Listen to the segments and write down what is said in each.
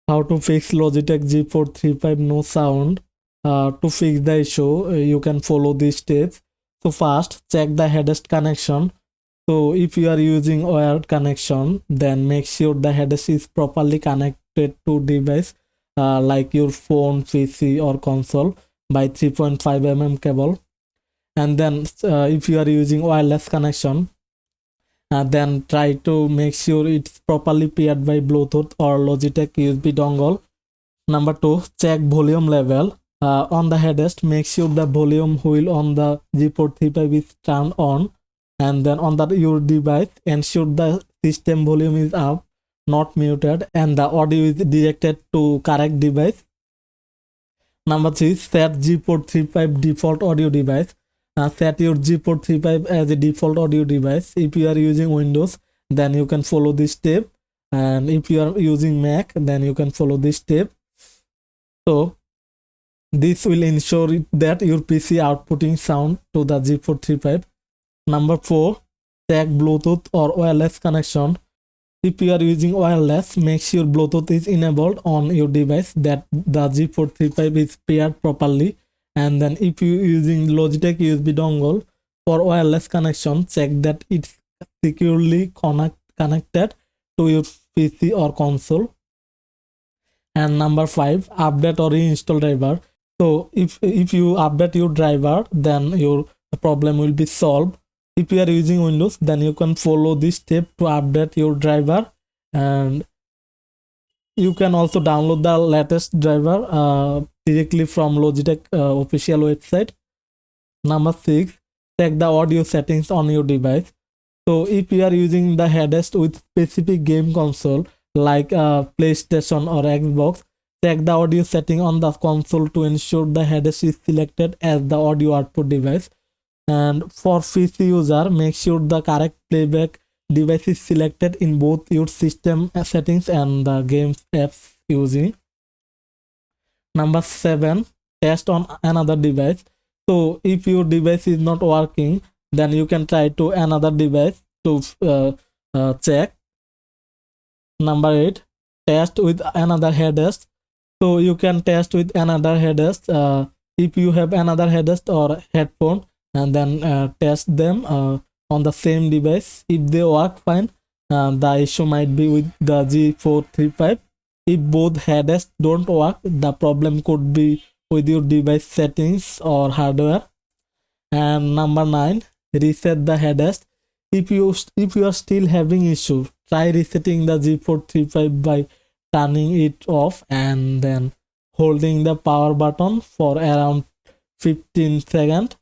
How to fix Logitech G435 no sound. To fix the issue, you can follow these steps. So first, check the headset connection. So if you are using wired connection, then make sure the headset is properly connected to device like your phone, PC or console by 3.5 mm cable. And then if you are using wireless connection, then try to make sure it's properly paired by Bluetooth or Logitech USB dongle. Number 2, check volume level. On the headset, make sure the volume wheel on the G435 is turned on, and then on your device, ensure the system volume is up, not muted, and the audio is directed to correct device. Number 3, set G435 default audio device. Set your G435 as a default audio device. If you are using Windows, then you can follow this step, and if you are using Mac, then you can follow this step. So this will ensure that your PC outputting sound to the G435. Number 4, check Bluetooth or wireless connection. If you are using wireless, make sure Bluetooth is enabled on your device, that the G435 is paired properly. And then if you are using Logitech USB dongle for wireless connection, check that it's securely connected to your PC or console. And number 5, update or reinstall driver. So if you update your driver, then your problem will be solved. If you are using Windows, then you can follow this step to update your driver, and you can also download the latest driver directly from Logitech official website. Number 6, check the audio settings on your device. So if you are using the headset with specific game console like PlayStation or Xbox, check the audio setting on the console to ensure the headset is selected as the audio output device. And for PC user, make sure the correct playback device is selected in both your system settings and the games apps using. Number 7, test on another device. So if your device is not working, then you can try to another device to check. Number 8, test with another headset. So you can test with another headset. If you have another headset or headphone, and then test them on the same device. If they work fine, the issue might be with the G435. If both headsets don't work, the problem could be with your device settings or hardware. And number 9, reset the headset. If you are still having issue, try resetting the G435 by turning it off and then holding the power button for around 15 seconds.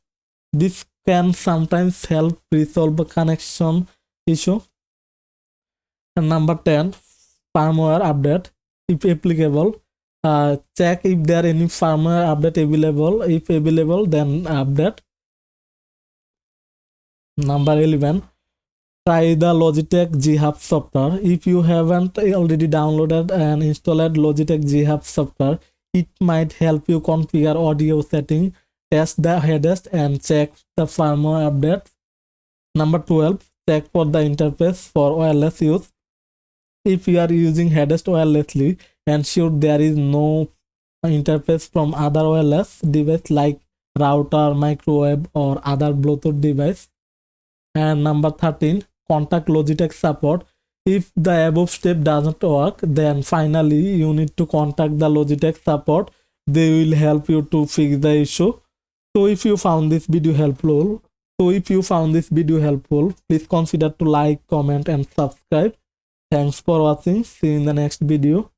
This can sometimes help resolve a connection issue. And number 10, firmware update. If applicable, check if there are any firmware update available. If available, then update. Number 11, try the Logitech G435 software. If you haven't already downloaded and installed Logitech G435 software, it might help you configure audio setting, test the headset, and check the firmware update. Number 12, check for the interface for wireless use. If you are using headset wirelessly, ensure there is no interface from other wireless device like router, microwave, or other Bluetooth device. And number 13, contact Logitech support. If the above step doesn't work, then finally you need to contact the Logitech support. They will help you to fix the issue. So if you found this video helpful, please consider to like, comment, and subscribe. Thanks for watching. See you in the next video.